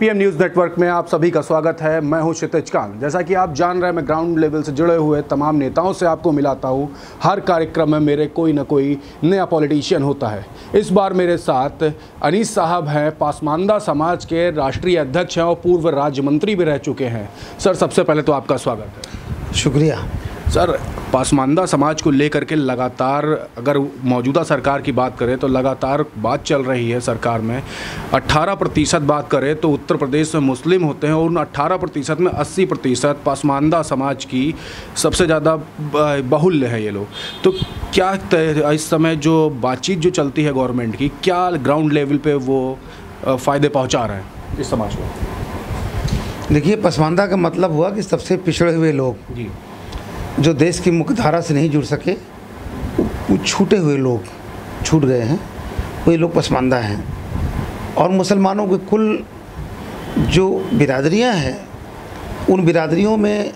PM news network में आप सभी का स्वागत है। मैं हूं क्षितिज कांत। जैसा कि आप जान रहे हैं, मैं ग्राउंड लेवल से जुड़े हुए तमाम नेताओं से आपको मिलाता हूं। हर कार्यक्रम में मेरे कोई ना कोई नया पॉलिटिशियन होता है। इस बार मेरे साथ अनीस साहब हैं, पासमानदा समाज के राष्ट्रीय अध्यक्ष हैं और पूर्व राज्य मंत्री भी रह चुके हैं। सर, सबसे पहले तो आपका स्वागत है। शुक्रिया। सर, पासमानदा समाज को लेकर के लगातार, अगर मौजूदा सरकार की बात करें तो लगातार बात चल रही है सरकार में। 18% बात करें तो उत्तर प्रदेश में मुस्लिम होते हैं और उन 18% में 80% पासमानदा समाज की सबसे ज़्यादा बाहुल्य है ये लोग। तो क्या इस समय जो बातचीत जो चलती है गवर्नमेंट की, क्या ग्राउंड लेवल पे वो फ़ायदे पहुँचा रहे हैं इस समाज को? देखिए, पासमानदा का मतलब हुआ कि सबसे पिछड़े हुए लोग जी, जो देश की मुख्यधारा से नहीं जुड़ सके, वो छूटे हुए लोग छूट गए हैं, वही लोग पसमानदा हैं। और मुसलमानों के कुल जो बिरादरियां हैं, उन बिरादरियों में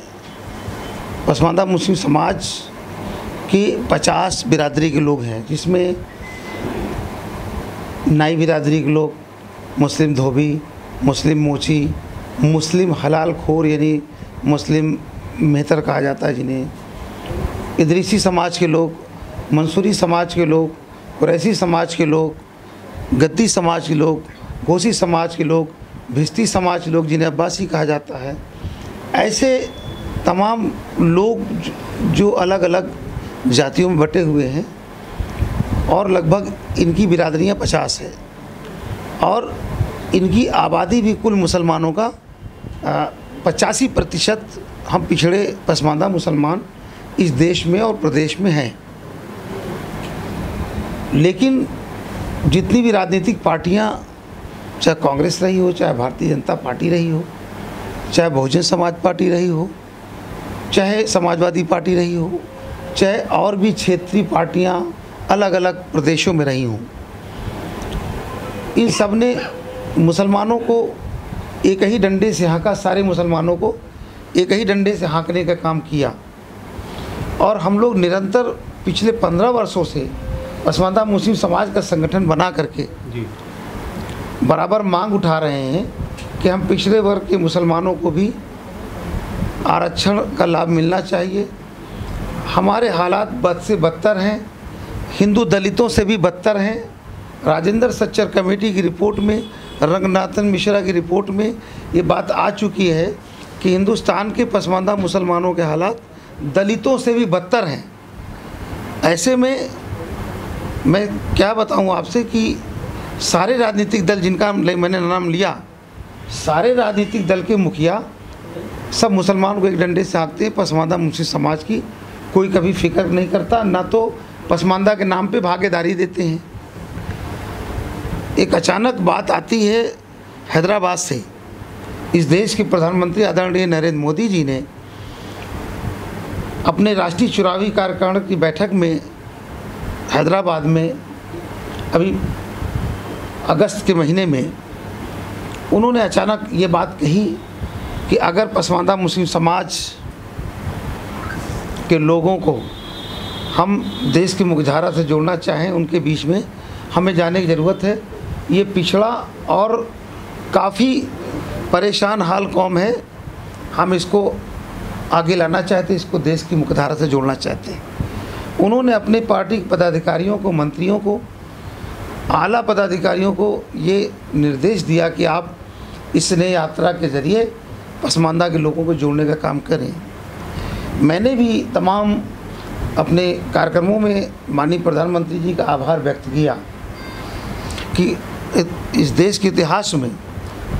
पसमानदा मुस्लिम समाज की 50 बिरादरी के लोग हैं, जिसमें नाई बिरादरी के लोग, मुस्लिम धोबी, मुस्लिम मोची, मुस्लिम हलाल खोर यानी मुस्लिम मेहतर कहा जाता है जिन्हें, इदरीसी समाज के लोग, मंसूरी समाज के लोग, कुरैशी समाज के लोग, गद्दी समाज के लोग, घोसी समाज के लोग, भिश्ती समाज के लोग जिन्हें अब्बासी कहा जाता है। ऐसे तमाम लोग जो अलग अलग जातियों में बटे हुए हैं और लगभग इनकी बिरादरियाँ 50 है और इनकी आबादी भी कुल मुसलमानों का 85% हम पिछड़े पसमानदा मुसलमान इस देश में और प्रदेश में हैं। लेकिन जितनी भी राजनीतिक पार्टियां, चाहे कांग्रेस रही हो, चाहे भारतीय जनता पार्टी रही हो, चाहे बहुजन समाज पार्टी रही हो, चाहे समाजवादी पार्टी रही हो, चाहे और भी क्षेत्रीय पार्टियां अलग अलग प्रदेशों में रही हों, इन सब ने मुसलमानों को एक ही डंडे से हाँका, सारे मुसलमानों को एक ही डंडे से हाँकने का काम किया। और हम लोग निरंतर पिछले 15 वर्षों से पसमानदा मुस्लिम समाज का संगठन बना करके जी, बराबर मांग उठा रहे हैं कि हम पिछड़े वर्ग के मुसलमानों को भी आरक्षण का लाभ मिलना चाहिए। हमारे हालात बद से बदतर हैं, हिंदू दलितों से भी बदतर हैं। राजेंद्र सच्चर कमेटी की रिपोर्ट में, रंगनाथन मिश्रा की रिपोर्ट में ये बात आ चुकी है कि हिंदुस्तान के पसमानदा मुसलमानों के हालात दलितों से भी बदतर हैं। ऐसे में मैं क्या बताऊं आपसे कि सारे राजनीतिक दल जिनका मैंने नाम लिया, सारे राजनीतिक दल के मुखिया सब मुसलमान को एक डंडे से हाँकते हैं। पसमानदा मुस्लिम समाज की कोई कभी फिक्र नहीं करता, ना तो पसमानदा के नाम पे भागीदारी देते हैं। एक अचानक बात आती है हैदराबाद से। इस देश के प्रधानमंत्री आदरणीय नरेंद्र मोदी जी ने अपने राष्ट्रीय चुनावी कार्यकारिणी की बैठक में हैदराबाद में अभी अगस्त के महीने में उन्होंने अचानक ये बात कही कि अगर पसमानदा मुस्लिम समाज के लोगों को हम देश की मुख्यधारा से जोड़ना चाहें, उनके बीच में हमें जाने की ज़रूरत है। ये पिछड़ा और काफ़ी परेशान हाल कौम है, हम इसको आगे लाना चाहते हैं, इसको देश की मुख्यधारा से जोड़ना चाहते हैं। उन्होंने अपने पार्टी के पदाधिकारियों को, मंत्रियों को, आला पदाधिकारियों को ये निर्देश दिया कि आप इस नई यात्रा के ज़रिए पसमानदा के लोगों को जोड़ने का काम करें। मैंने भी तमाम अपने कार्यक्रमों में माननीय प्रधानमंत्री जी का आभार व्यक्त किया कि इस देश के इतिहास में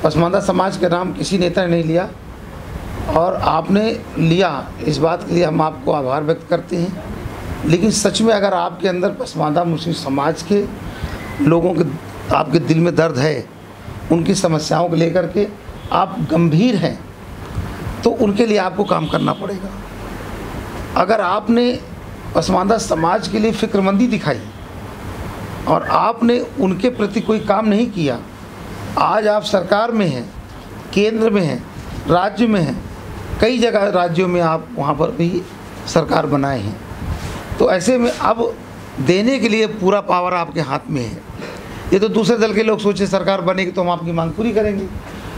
पसमानदा समाज का नाम किसी नेता ने नहीं लिया और आपने लिया, इस बात के लिए हम आपको आभार व्यक्त करते हैं। लेकिन सच में अगर आपके अंदर पसमानदा मुस्लिम समाज के लोगों के, आपके दिल में दर्द है, उनकी समस्याओं को लेकर के आप गंभीर हैं, तो उनके लिए आपको काम करना पड़ेगा। अगर आपने पसमानदा समाज के लिए फ़िक्रमंदी दिखाई और आपने उनके प्रति कोई काम नहीं किया, आज आप सरकार में हैं, केंद्र में हैं, राज्य में हैं, कई जगह राज्यों में आप वहाँ पर भी सरकार बनाए हैं, तो ऐसे में अब देने के लिए पूरा पावर आपके हाथ में है। ये तो दूसरे दल के लोग सोचे सरकार बनेगी तो हम आपकी मांग पूरी करेंगे,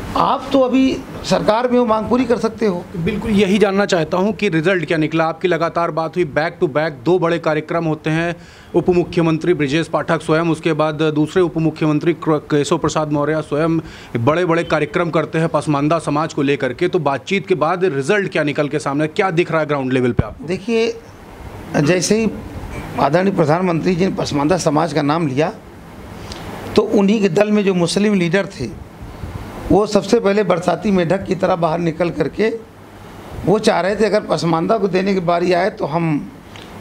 आप तो अभी सरकार में हो, मांग पूरी कर सकते हो। बिल्कुल यही जानना चाहता हूं कि रिजल्ट क्या निकला। आपकी लगातार बात हुई, बैक टू बैक 2 बड़े कार्यक्रम होते हैं। उप मुख्यमंत्री ब्रिजेश पाठक स्वयं, उसके बाद दूसरे उप मुख्यमंत्री केशव प्रसाद मौर्य स्वयं बड़े बड़े कार्यक्रम करते हैं पसमानदा समाज को लेकर के। तो बातचीत के बाद रिजल्ट क्या निकल के सामने, क्या दिख रहा है ग्राउंड लेवल पे आपको? देखिए, जैसे ही आदरणीय प्रधानमंत्री जी ने पसमानदा समाज का नाम लिया तो उन्हीं के दल में जो मुस्लिम लीडर थे वो सबसे पहले बरसाती मेढक की तरह बाहर निकल करके वो चाह रहे थे अगर पसमानदा को देने की बारी आए तो हम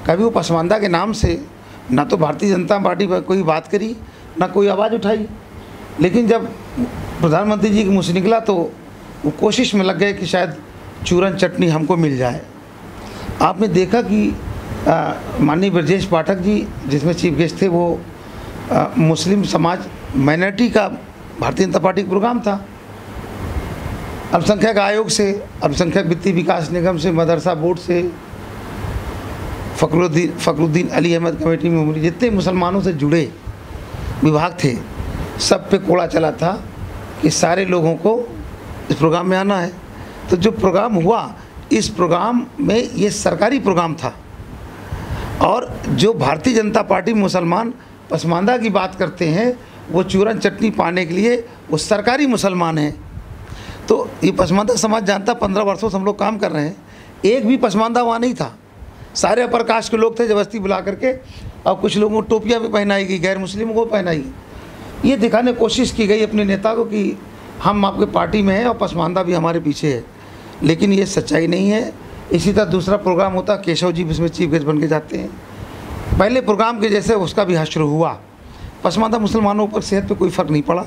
कभी वो पसमानदा के नाम से ना तो भारतीय जनता पार्टी पर कोई बात करी, ना कोई आवाज़ उठाई। लेकिन जब प्रधानमंत्री जी के मुँह से निकला तो वो कोशिश में लग गए कि शायद चूरन चटनी हमको मिल जाए। आपने देखा कि माननीय ब्रजेश पाठक जी जिसमें चीफ गेस्ट थे वो मुस्लिम समाज माइनॉरिटी का भारतीय जनता पार्टी का प्रोग्राम था। अल्पसंख्यक आयोग से, अल्पसंख्यक वित्तीय विकास निगम से, मदरसा बोर्ड से, फ़खरुद्दीन अली अहमद कमेटी में जितने मुसलमानों से जुड़े विभाग थे सब पे कोड़ा चला था कि सारे लोगों को इस प्रोग्राम में आना है। तो जो प्रोग्राम हुआ, इस प्रोग्राम में ये सरकारी प्रोग्राम था और जो भारतीय जनता पार्टी मुसलमान पसमानदा की बात करते हैं वो चूरन चटनी पाने के लिए वो सरकारी मुसलमान हैं। तो ये पसमानदा समाज जानता, 15 वर्षों से हम लोग काम कर रहे हैं, एक भी पसमानदा वहाँ नहीं था। सारे अपर कास्ट के लोग थे, जबरदस्ती बुला करके और कुछ लोगों को टोपियाँ भी पहनाई गई, गैर मुस्लिमों को पहनाई गई। ये दिखाने की कोशिश की गई अपने नेता को कि हम आपके पार्टी में हैं और पसमानदा भी हमारे पीछे है, लेकिन ये सच्चाई नहीं है। इसी तरह दूसरा प्रोग्राम होता, केशव जी इसमें चीफ गेस्ट बन के जाते हैं। पहले प्रोग्राम के जैसे उसका भी हश्र हुआ, पसमानदा मुसलमानों पर सेहत पे कोई फ़र्क नहीं पड़ा।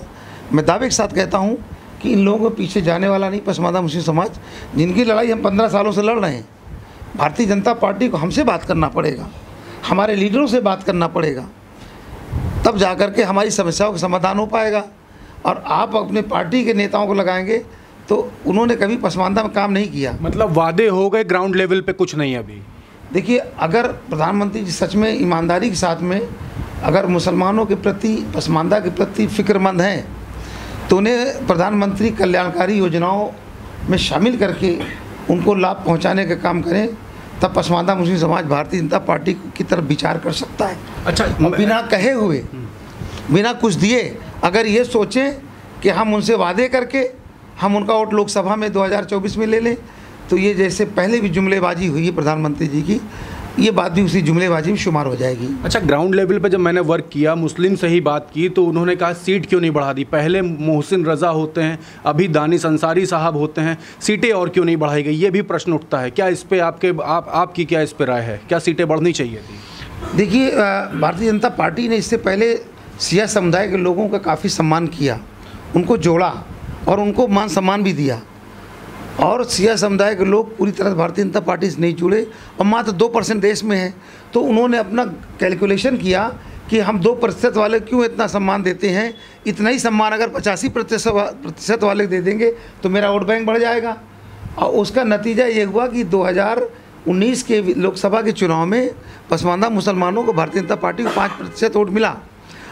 मैं दावे के साथ कहता हूँ कि इन लोगों के पीछे जाने वाला नहीं पसमानदा मुस्लिम समाज, जिनकी लड़ाई हम 15 सालों से लड़ रहे हैं। भारतीय जनता पार्टी को हमसे बात करना पड़ेगा, हमारे लीडरों से बात करना पड़ेगा, तब जा कर के हमारी समस्याओं का समाधान हो पाएगा। और आप अपने पार्टी के नेताओं को लगाएंगे तो उन्होंने कभी पसमानदा में काम नहीं किया। मतलब वादे हो गए, ग्राउंड लेवल पे कुछ नहीं है अभी। देखिए, अगर प्रधानमंत्री जी सच में ईमानदारी के साथ में अगर मुसलमानों के प्रति, पसमानदा के प्रति फ़िक्रमंद हैं तो उन्हें प्रधानमंत्री कल्याणकारी योजनाओं में शामिल करके उनको लाभ पहुंचाने का काम करें, तब पसमानदा मुस्लिम समाज भारतीय जनता पार्टी की तरफ विचार कर सकता है। अच्छा, बिना कहे हुए, बिना कुछ दिए अगर ये सोचें कि हम उनसे वादे करके हम उनका वोट लोकसभा में 2024 में ले लें, तो ये जैसे पहले भी जुमलेबाजी हुई है प्रधानमंत्री जी की, ये बात भी उसी जुमलेबाजी में शुमार हो जाएगी। अच्छा, ग्राउंड लेवल पे जब मैंने वर्क किया, मुस्लिम से ही बात की, तो उन्होंने कहा सीट क्यों नहीं बढ़ा दी। पहले मोहसिन रज़ा होते हैं, अभी दानिश अंसारी साहब होते हैं, सीटें और क्यों नहीं बढ़ाई गई, ये भी प्रश्न उठता है। क्या इस पर आपकी क्या इस पर राय है, क्या सीटें बढ़नी चाहिए थी? देखिए, भारतीय जनता पार्टी ने इससे पहले सिया समुदाय के लोगों का काफ़ी सम्मान किया, उनको जोड़ा और उनको मान सम्मान भी दिया। और सिया समुदाय के लोग पूरी तरह भारतीय जनता पार्टी से नहीं जुड़े और मात्र 2% देश में है। तो उन्होंने अपना कैलकुलेशन किया कि हम 2% वाले क्यों इतना सम्मान देते हैं, इतना ही सम्मान अगर 85% वाले दे देंगे तो मेरा वोट बैंक बढ़ जाएगा। और उसका नतीजा ये हुआ कि 2019 के लोकसभा के चुनाव में पसमानदा मुसलमानों को भारतीय जनता पार्टी को 5% वोट मिला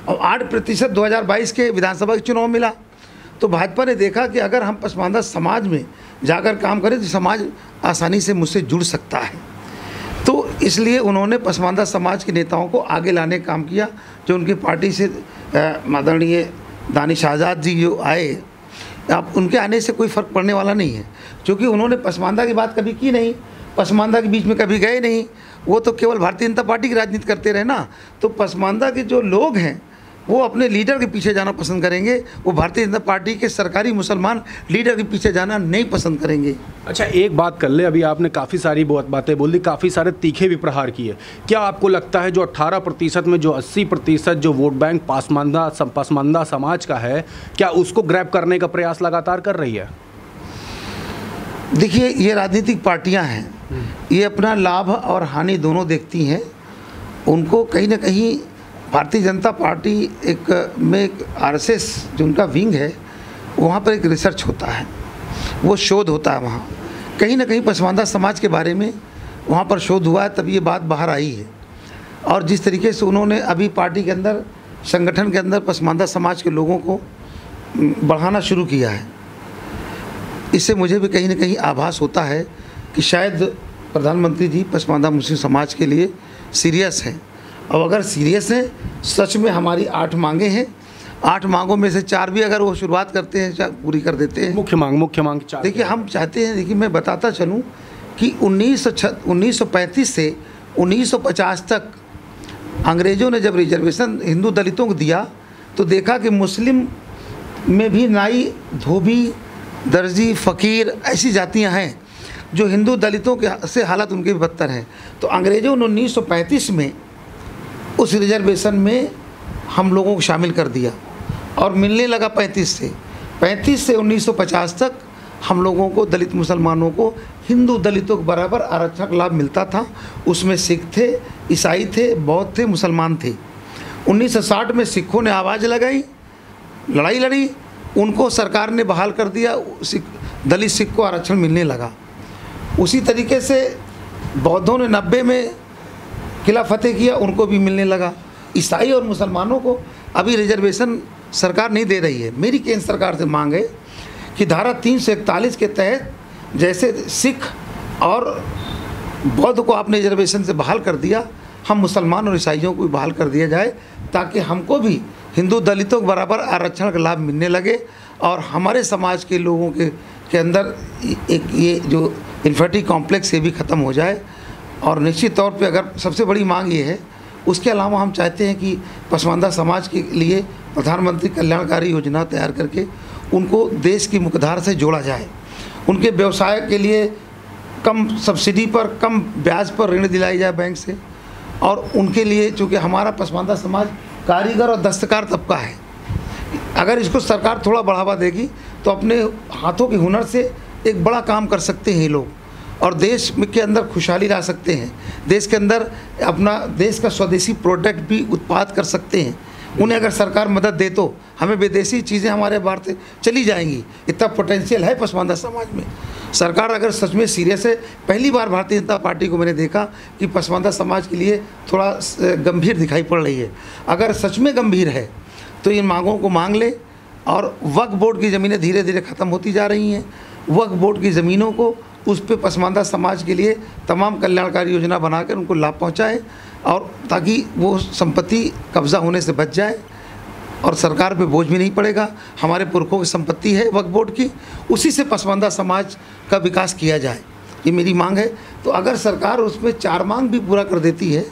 और 8% 2022 के विधानसभा के चुनाव मिला। तो भाजपा ने देखा कि अगर हम पसमानदा समाज में जाकर काम करें तो समाज आसानी से मुझसे जुड़ सकता है। तो इसलिए उन्होंने पसमानदा समाज के नेताओं को आगे लाने का काम किया। जो उनकी पार्टी से आदरणीय दानिश आज़ाद जी जो आए, अब उनके आने से कोई फ़र्क पड़ने वाला नहीं है, क्योंकि उन्होंने पसमानदा की बात कभी की नहीं, पसमानदा के बीच में कभी गए नहीं, वो तो केवल भारतीय जनता पार्टी की राजनीति करते रहे ना। तो पसमानदा के जो लोग हैं वो अपने लीडर के पीछे जाना पसंद करेंगे, वो भारतीय जनता पार्टी के सरकारी मुसलमान लीडर के पीछे जाना नहीं पसंद करेंगे। अच्छा, एक बात कर ले, अभी आपने काफ़ी सारी बातें बोल दी, काफ़ी सारे तीखे भी प्रहार किए। क्या आपको लगता है जो 18% में जो 80% जो वोट बैंक पसमानदा समाज का है, क्या उसको ग्रैब करने का प्रयास लगातार कर रही है? देखिए, ये राजनीतिक पार्टियां हैं, ये अपना लाभ और हानि दोनों देखती हैं। उनको कहीं ना कहीं भारतीय जनता पार्टी एक आरएसएस जो उनका विंग है, वहाँ पर एक रिसर्च होता है, वो शोध होता है। वहाँ कहीं ना कहीं पसमानदा समाज के बारे में वहाँ पर शोध हुआ है, तब ये बात बाहर आई है। और जिस तरीके से उन्होंने अभी पार्टी के अंदर, संगठन के अंदर पसमानदा समाज के लोगों को बढ़ाना शुरू किया है, इससे मुझे भी कहीं ना कहीं आभास होता है कि शायद प्रधानमंत्री जी पसमानदा मुस्लिम समाज के लिए सीरियस हैं। और अगर सीरियस हैं, सच में हमारी 8 मांगे हैं, 8 मांगों में से 4 भी अगर वो शुरुआत करते हैं, पूरी कर देते हैं। मुख्य मांग 4। देखिए, हम चाहते हैं, देखिए मैं बताता चलूँ कि 1935 से 1950 तक अंग्रेज़ों ने जब रिजर्वेशन हिंदू दलितों को दिया तो देखा कि मुस्लिम में भी नाई, धोबी, दर्जी, फ़कीर ऐसी जातियां हैं जो हिंदू दलितों के से हालत उनके भी बदतर है। तो अंग्रेज़ों ने 1935 में उस रिजर्वेशन में हम लोगों को शामिल कर दिया और मिलने लगा 35 से 1950 तक हम लोगों को, दलित मुसलमानों को, हिंदू दलितों के बराबर आरक्षण का लाभ मिलता था। उसमें सिख थे, ईसाई थे, बौद्ध थे, मुसलमान थे। 1960 में सिखों ने आवाज़ लगाई, लड़ाई लड़ी, उनको सरकार ने बहाल कर दिया, दलित सिख को आरक्षण मिलने लगा। उसी तरीके से बौद्धों ने 90 में किला फतेह किया, उनको भी मिलने लगा। ईसाई और मुसलमानों को अभी रिजर्वेशन सरकार नहीं दे रही है। मेरी केंद्र सरकार से मांग है कि धारा 341 के तहत जैसे सिख और बौद्ध को आपने रिजर्वेशन से बहाल कर दिया, हम मुसलमान और ईसाइयों को भी बहाल कर दिया जाए, ताकि हमको भी हिंदू दलितों के बराबर आरक्षण का लाभ मिलने लगे और हमारे समाज के लोगों के अंदर एक ये जो इन्फिनिटी कॉम्प्लेक्स ये भी ख़त्म हो जाए। और निश्चित तौर पे अगर सबसे बड़ी मांग ये है, उसके अलावा हम चाहते हैं कि पसमानदा समाज के लिए प्रधानमंत्री कल्याणकारी योजना तैयार करके उनको देश की मुख्यधारा से जोड़ा जाए। उनके व्यवसाय के लिए कम सब्सिडी पर, कम ब्याज पर ऋण दिलाई जाए बैंक से। और उनके लिए, चूँकि हमारा पसमानदा समाज कारीगर और दस्तकार तबका है, अगर इसको सरकार थोड़ा बढ़ावा देगी तो अपने हाथों के हुनर से एक बड़ा काम कर सकते हैं ये लोग और देश के अंदर खुशहाली ला सकते हैं। देश के अंदर अपना देश का स्वदेशी प्रोडक्ट भी उत्पाद कर सकते हैं। उन्हें अगर सरकार मदद दे तो हमें विदेशी चीज़ें हमारे बाहर से चली जाएंगी। इतना पोटेंशियल है पसमानदा समाज में। सरकार अगर सच में सीरियस है, पहली बार भारतीय जनता पार्टी को मैंने देखा कि पसमानदा समाज के लिए थोड़ा गंभीर दिखाई पड़ रही है। अगर सच में गंभीर है तो इन मांगों को मांग ले। और वक्फ बोर्ड की ज़मीनें धीरे धीरे ख़त्म होती जा रही हैं, वक्फ बोर्ड की ज़मीनों को उस पर पसमानदा समाज के लिए तमाम कल्याणकारी योजना बनाकर उनको लाभ पहुंचाएं और ताकि वो संपत्ति कब्ज़ा होने से बच जाए और सरकार पे बोझ भी नहीं पड़ेगा। हमारे पुरखों की संपत्ति है वक्फ बोर्ड की, उसी से पसमानदा समाज का विकास किया जाए, ये मेरी मांग है। तो अगर सरकार उसमें 4 मांग भी पूरा कर देती है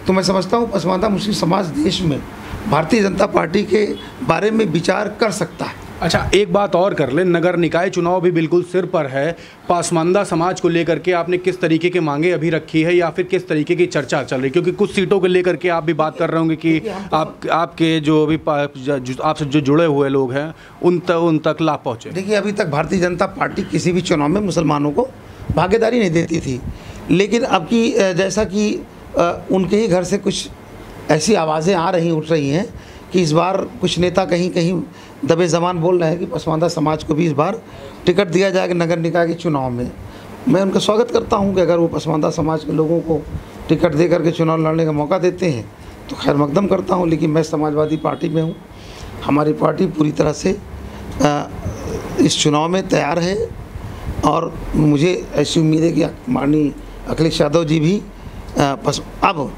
तो मैं समझता हूँ पसमानदा मुस्लिम समाज देश में भारतीय जनता पार्टी के बारे में विचार कर सकता है। अच्छा, एक बात और कर ले, नगर निकाय चुनाव भी बिल्कुल सिर पर है। पसमानदा समाज को लेकर के आपने किस तरीके की मांगे अभी रखी है या फिर किस तरीके की चर्चा चल रही? क्योंकि कुछ सीटों को लेकर के आप भी बात कर रहे होंगे कि आपके जो अभी आपसे जो जुड़े हुए लोग हैं उन तक लाभ पहुँचे। देखिए, अभी तक भारतीय जनता पार्टी किसी भी चुनाव में मुसलमानों को भागीदारी नहीं देती थी, लेकिन अब की जैसा कि उनके ही घर से कुछ ऐसी आवाज़ें उठ रही हैं कि इस बार कुछ नेता कहीं कहीं दबे ज़बान बोल रहे हैं कि पसमानदा समाज को भी इस बार टिकट दिया जाएगा नगर निकाय के चुनाव में। मैं उनका स्वागत करता हूं कि अगर वो पसमानदा समाज के लोगों को टिकट दे करके चुनाव लड़ने का मौका देते हैं तो खैर मकदम करता हूं। लेकिन मैं समाजवादी पार्टी में हूं, हमारी पार्टी पूरी तरह से इस चुनाव में तैयार है और मुझे ऐसी उम्मीद है कि माननीय अखिलेश यादव जी भी अब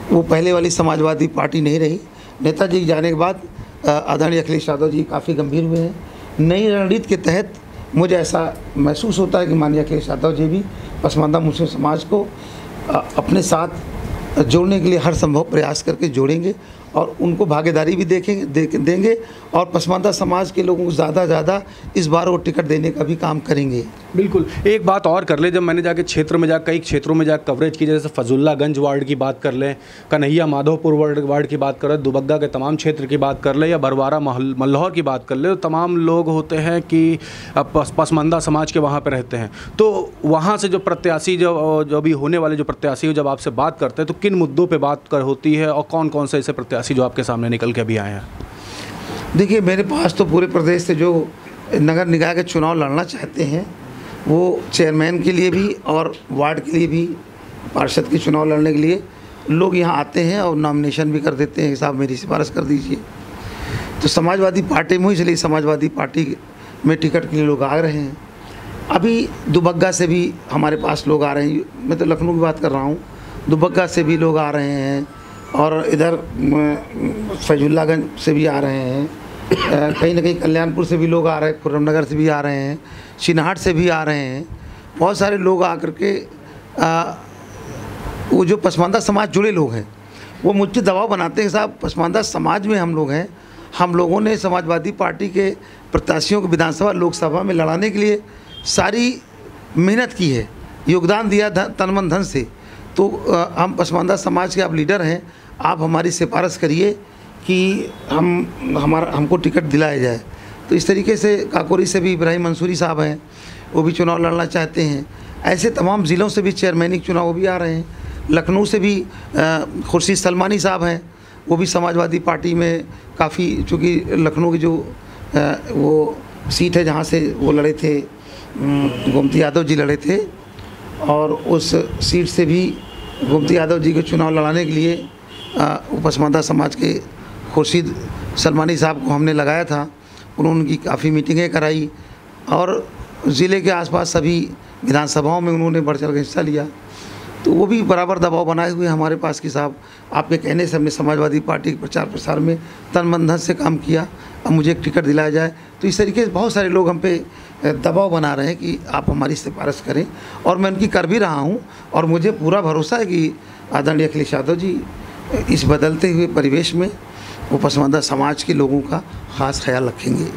वो पहले वाली समाजवादी पार्टी नहीं रही। नेताजी के जाने के बाद आदरणीय अखिलेश यादव जी काफ़ी गंभीर हुए हैं। नई रणनीति के तहत मुझे ऐसा महसूस होता है कि माननीय अखिलेश यादव जी भी पसमानदा मुस्लिम समाज को अपने साथ जोड़ने के लिए हर संभव प्रयास करके जोड़ेंगे और उनको भागीदारी भी देंगे और पसमानदा समाज के लोगों को ज़्यादा इस बार वो टिकट देने का भी काम करेंगे। बिल्कुल। एक बात और कर ले, जब मैंने जाके कई क्षेत्रों में जाकर कवरेज की, जैसे फजुल्लागंज वार्ड की बात कर लें, कन्हैया माधोपुर वार्ड की बात करें, दुबग्गा के तमाम क्षेत्र की बात कर ले या बरवारा मल्लौर की बात कर ले, तो तमाम लोग होते हैं कि पसमानदा समाज के वहाँ पर रहते हैं। तो वहाँ से जो प्रत्याशी जो भी होने वाले जो प्रत्याशी जब आपसे बात करते हैं तो किन मुद्दों पर बात होती है और कौन कौन से ऐसे प्रत्याशी जो आपके सामने निकल के अभी आए हैं? देखिए, मेरे पास तो पूरे प्रदेश से जो नगर निकाय के चुनाव लड़ना चाहते हैं वो चेयरमैन के लिए भी और वार्ड के लिए भी, पार्षद के चुनाव लड़ने के लिए लोग यहाँ आते हैं और नॉमिनेशन भी कर देते हैं कि साहब मेरी सिफारिश कर दीजिए। तो समाजवादी पार्टी में, इसलिए समाजवादी पार्टी में टिकट के लिए लोग आ रहे हैं। अभी दुबग्गा से भी हमारे पास लोग आ रहे हैं, मैं तो लखनऊ की बात कर रहा हूँ, दुबग्गा से भी लोग आ रहे हैं और इधर फैजुल्लागंज से भी आ रहे हैं, कहीं ना कहीं कल्याणपुर से भी लोग आ रहे हैं, खुर्रमनगर से भी आ रहे हैं, चिन्हाट से भी आ रहे हैं। बहुत सारे लोग आकर के वो जो पसमानदा समाज जुड़े लोग हैं वो मुझ पर दबाव बनाते हैं, साहब पसमानदा समाज में हम लोग हैं, हम लोगों ने समाजवादी पार्टी के प्रत्याशियों को विधानसभा लोकसभा में लड़ाने के लिए सारी मेहनत की है, योगदान दिया तन मन धन से। तो हम पसमानदा समाज के आप लीडर हैं, आप हमारी सिफारिश करिए कि हमको टिकट दिलाया जाए। तो इस तरीके से काकोरी से भी इब्राहिम मंसूरी साहब हैं, वो भी चुनाव लड़ना चाहते हैं। ऐसे तमाम ज़िलों से भी चेयरमैनिक चुनाव वो भी आ रहे हैं। लखनऊ से भी खुर्शीद सलमानी साहब हैं, वो भी समाजवादी पार्टी में काफ़ी, चूँकि लखनऊ की जो वो सीट है जहाँ से वो लड़े थे, गोमती यादव जी लड़े थे, और उस सीट से भी गोमती यादव जी के चुनाव लड़ाने के लिए पसमानदा समाज के खुर्शीद सलमानी साहब को हमने लगाया था। उन्होंने उनकी काफ़ी मीटिंगें कराई और ज़िले के आसपास सभी विधानसभाओं में उन्होंने बढ़ चढ़ कर हिस्सा लिया। तो वो भी बराबर दबाव बनाए हुए हमारे पास कि साहब आपके कहने से हमने समाजवादी पार्टी के प्रचार प्रसार में तन मन धन से काम किया, अब मुझे एक टिकट दिलाया जाए। तो इस तरीके से बहुत सारे लोग हम पे दबाव बना रहे हैं कि आप हमारी सिफारिश करें, और मैं उनकी कर भी रहा हूं, और मुझे पूरा भरोसा है कि आदरणीय अखिलेश यादव जी इस बदलते हुए परिवेश में वो पसमानदा समाज के लोगों का ख़ास ख्याल रखेंगे।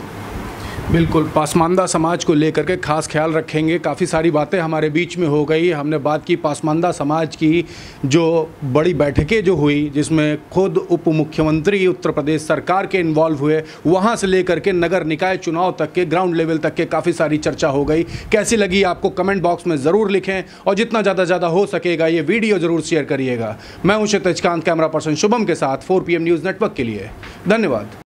बिल्कुल, पासमानदा समाज को लेकर के खास ख्याल रखेंगे। काफ़ी सारी बातें हमारे बीच में हो गई। हमने बात की पासमानदा समाज की, जो बड़ी बैठकें जो हुई जिसमें खुद उप मुख्यमंत्री उत्तर प्रदेश सरकार के इन्वॉल्व हुए, वहां से लेकर के नगर निकाय चुनाव तक के ग्राउंड लेवल तक के काफ़ी सारी चर्चा हो गई। कैसी लगी आपको कमेंट बॉक्स में ज़रूर लिखें, और जितना ज़्यादा हो सकेगा ये वीडियो ज़रूर शेयर करिएगा। मैं हूँ क्षितिज कांत, कैमरा पर्सन शुभम के साथ 4 PM न्यूज़ नेटवर्क के लिए। धन्यवाद।